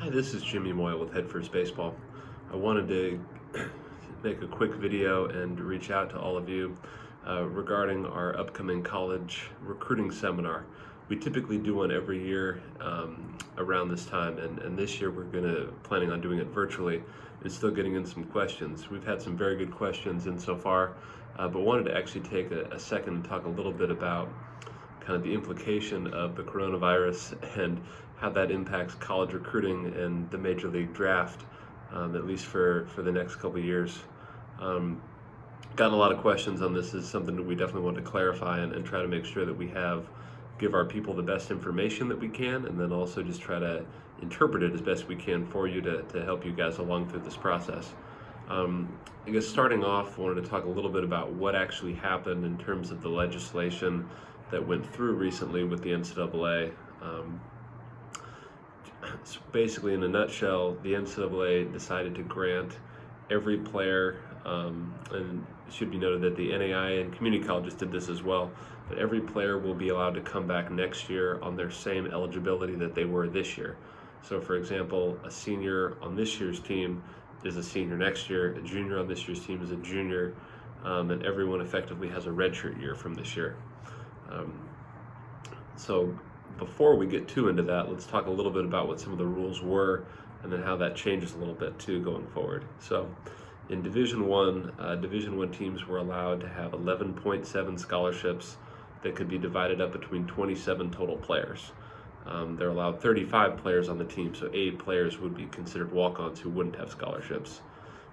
Hi, this is Jimmy Moyle with Head First Baseball. I wanted to make a quick video and reach out to all of you regarding our upcoming college recruiting seminar. We typically do one every year around this time, and this year we're planning on doing it virtually and still getting in some questions. We've had some very good questions in so far, but wanted to actually take a second and talk a little bit about kind of the implication of the coronavirus and how that impacts college recruiting and the major league draft, at least for the next couple of years. Gotten a lot of questions on this. Is something that we definitely want to clarify and try to make sure that we give our people the best information that we can, and then also just try to interpret it as best we can for you to help you guys along through this process. I guess starting off, I wanted to talk a little bit about what actually happened in terms of the legislation that went through recently with the NCAA. So basically, in a nutshell, the NCAA decided to grant every player, and it should be noted that the NAIA and community colleges did this as well, but every player will be allowed to come back next year on their same eligibility that they were this year. So for example, a senior on this year's team is a senior next year, a junior on this year's team is a junior, and everyone effectively has a redshirt year from this year. So before we get too into that, let's talk a little bit about what some of the rules were and then how that changes a little bit too going forward. So in Division One teams were allowed to have 11.7 scholarships that could be divided up between 27 total players. They're allowed 35 players on the team, so 8 players would be considered walk-ons who wouldn't have scholarships.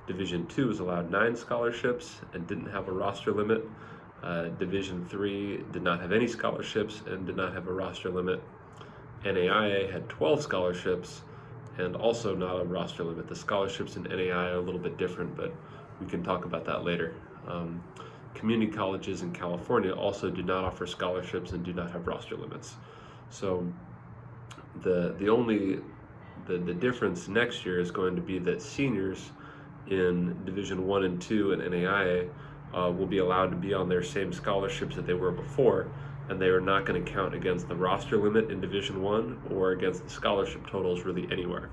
Division Two is allowed 9 scholarships and didn't have a roster limit. Division III did not have any scholarships and did not have a roster limit. NAIA had 12 scholarships and also not a roster limit. The scholarships in NAIA are a little bit different, but we can talk about that later. Community colleges in California also do not offer scholarships and do not have roster limits. So the difference next year is going to be that seniors in Division I and II and NAIA will be allowed to be on their same scholarships that they were before, and they are not going to count against the roster limit in Division I or against the scholarship totals really anywhere.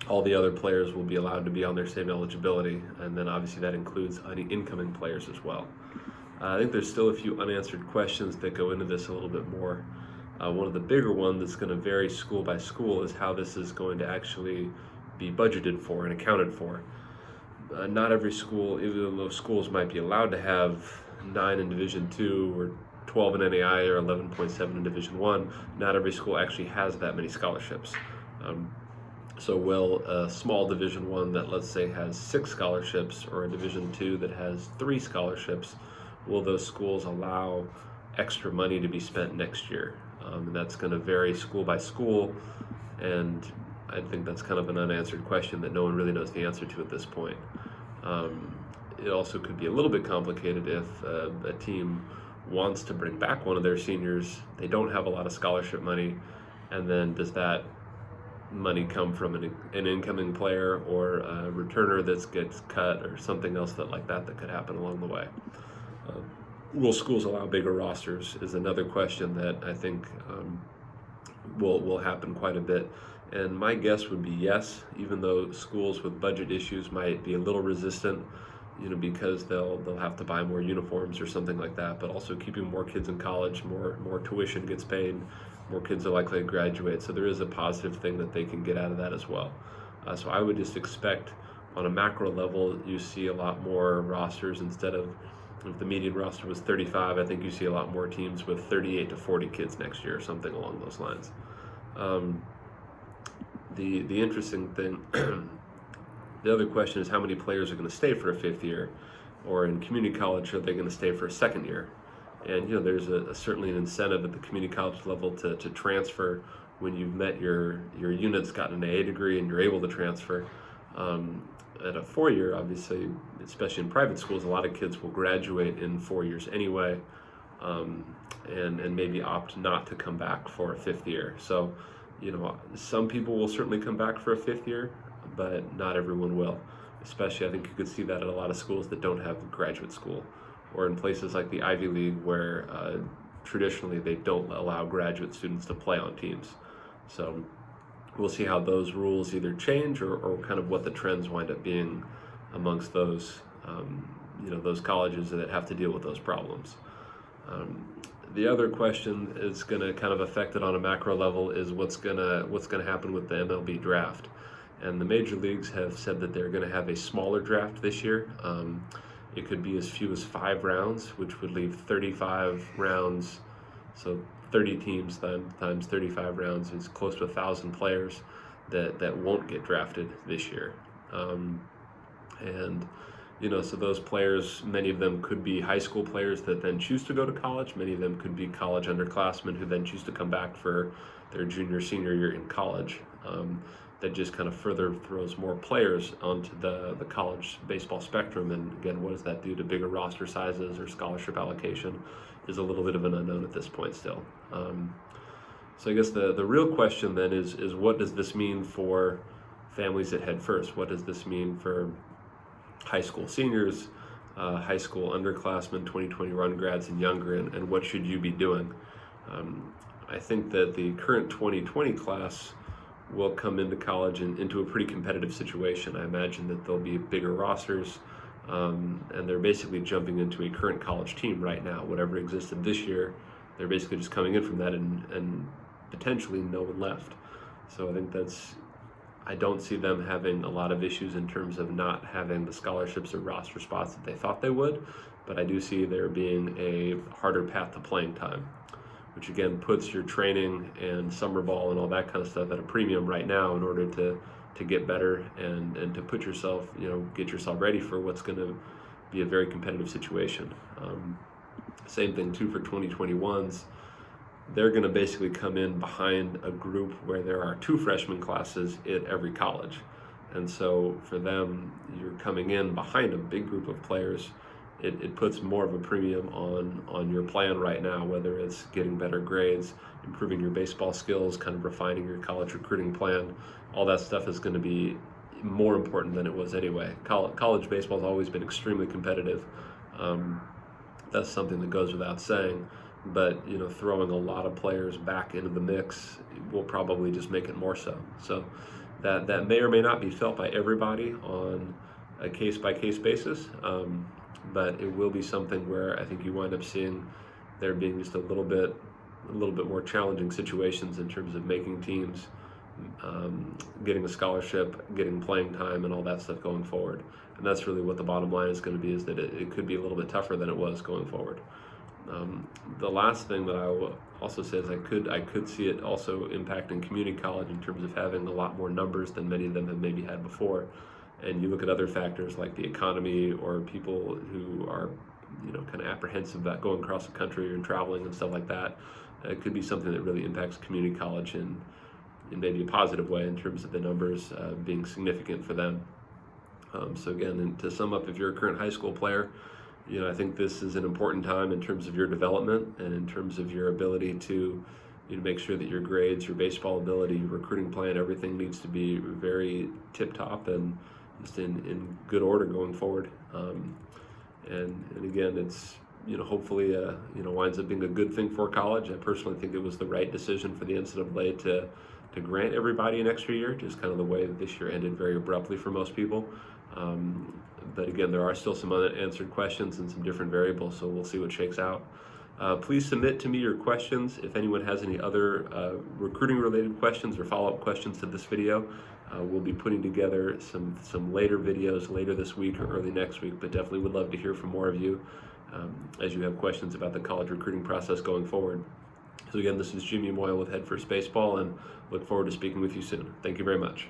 All the other players will be allowed to be on their same eligibility, and then obviously that includes any incoming players as well. I think there's still a few unanswered questions that go into this a little bit more. One of the bigger ones that's going to vary school by school is how this is going to actually be budgeted for and accounted for. Not every school, even though schools might be allowed to have 9 in Division II or 12 in NAIA or 11.7 in Division I, not every school actually has that many scholarships. So will a small Division I that, let's say, has 6 scholarships, or a Division II that has 3 scholarships, will those schools allow extra money to be spent next year? And that's going to vary school by school, and I think that's kind of an unanswered question that no one really knows the answer to at this point. It also could be a little bit complicated if a team wants to bring back one of their seniors, they don't have a lot of scholarship money, and then does that money come from an incoming player or a returner that gets cut or something else that could happen along the way? Will schools allow bigger rosters is another question that I think will happen quite a bit. And my guess would be yes, even though schools with budget issues might be a little resistant, because they'll have to buy more uniforms or something like that. But also keeping more kids in college, more tuition gets paid, more kids are likely to graduate. So there is a positive thing that they can get out of that as well. So I would just expect on a macro level, you see a lot more rosters. Instead of, if the median roster was 35, I think you see a lot more teams with 38 to 40 kids next year or something along those lines. The interesting thing, the other question is how many players are going to stay for a 5th year, or in community college, are they going to stay for a 2nd year? And there's certainly an incentive at the community college level to transfer when you've met your units, gotten an AA degree, and you're able to transfer. At a 4-year, obviously, especially in private schools, a lot of kids will graduate in 4 years anyway, and maybe opt not to come back for a 5th year. So some people will certainly come back for a 5th year, but not everyone will. Especially, I think you could see that at a lot of schools that don't have graduate school, or in places like the Ivy League where traditionally they don't allow graduate students to play on teams. So we'll see how those rules either change or kind of what the trends wind up being amongst those those colleges that have to deal with those problems. The other question is going to kind of affect it on a macro level is what's going to happen with the MLB draft. And the major leagues have said that they're going to have a smaller draft this year. It could be as few as 5 rounds, which would leave 35 rounds. So 30 teams times 35 rounds is close to 1,000 players that won't get drafted this year. So those players, many of them could be high school players that then choose to go to college. Many of them could be college underclassmen who then choose to come back for their junior, senior year in college. That just kind of further throws more players onto the college baseball spectrum. And again, what does that do to bigger roster sizes or scholarship allocation is a little bit of an unknown at this point still. So I guess the real question then is what does this mean for families that head first? What does this mean for high school seniors, high school underclassmen, 2021 grads and younger, and what should you be doing? I think that the current 2020 class will come into college into a pretty competitive situation. I imagine that there'll be bigger rosters, and they're basically jumping into a current college team right now. Whatever existed this year, they're basically just coming in from that and potentially no one left. So I think I don't see them having a lot of issues in terms of not having the scholarships or roster spots that they thought they would, but I do see there being a harder path to playing time, which again puts your training and summer ball and all that kind of stuff at a premium right now in order to get better and to put yourself, get yourself ready for what's going to be a very competitive situation. Same thing too for 2021s. They're going to basically come in behind a group where there are 2 freshman classes at every college. And so for them, you're coming in behind a big group of players. It puts more of a premium on your plan right now, whether it's getting better grades, improving your baseball skills, kind of refining your college recruiting plan. All that stuff is going to be more important than it was anyway. College baseball has always been extremely competitive. That's something that goes without saying. But throwing a lot of players back into the mix will probably just make it more so. So that may or may not be felt by everybody on a case-by-case basis, but it will be something where I think you wind up seeing there being just a little bit more challenging situations in terms of making teams, getting a scholarship, getting playing time, and all that stuff going forward. And that's really what the bottom line is going to be, is that it could be a little bit tougher than it was going forward. The last thing that I will also say is I could see it also impacting community college in terms of having a lot more numbers than many of them have maybe had before. And you look at other factors like the economy or people who are kind of apprehensive about going across the country and traveling and stuff like that. It could be something that really impacts community college in maybe a positive way in terms of the numbers being significant for them. So again, and to sum up, if you're a current high school player, I think this is an important time in terms of your development and in terms of your ability to make sure that your grades, your baseball ability, your recruiting plan, everything needs to be very tip-top and just in good order going forward. And again, it's hopefully winds up being a good thing for college. I personally think it was the right decision for the NCAA to grant everybody an extra year, just kind of the way that this year ended very abruptly for most people. But again, there are still some unanswered questions and some different variables, so we'll see what shakes out. Please submit to me your questions. If anyone has any other recruiting related questions or follow-up questions to this video, we'll be putting together some later videos later this week or early next week, but definitely would love to hear from more of you as you have questions about the college recruiting process going forward. So again, this is Jimmy Moyle with Head First Baseball, and look forward to speaking with you soon. Thank you very much.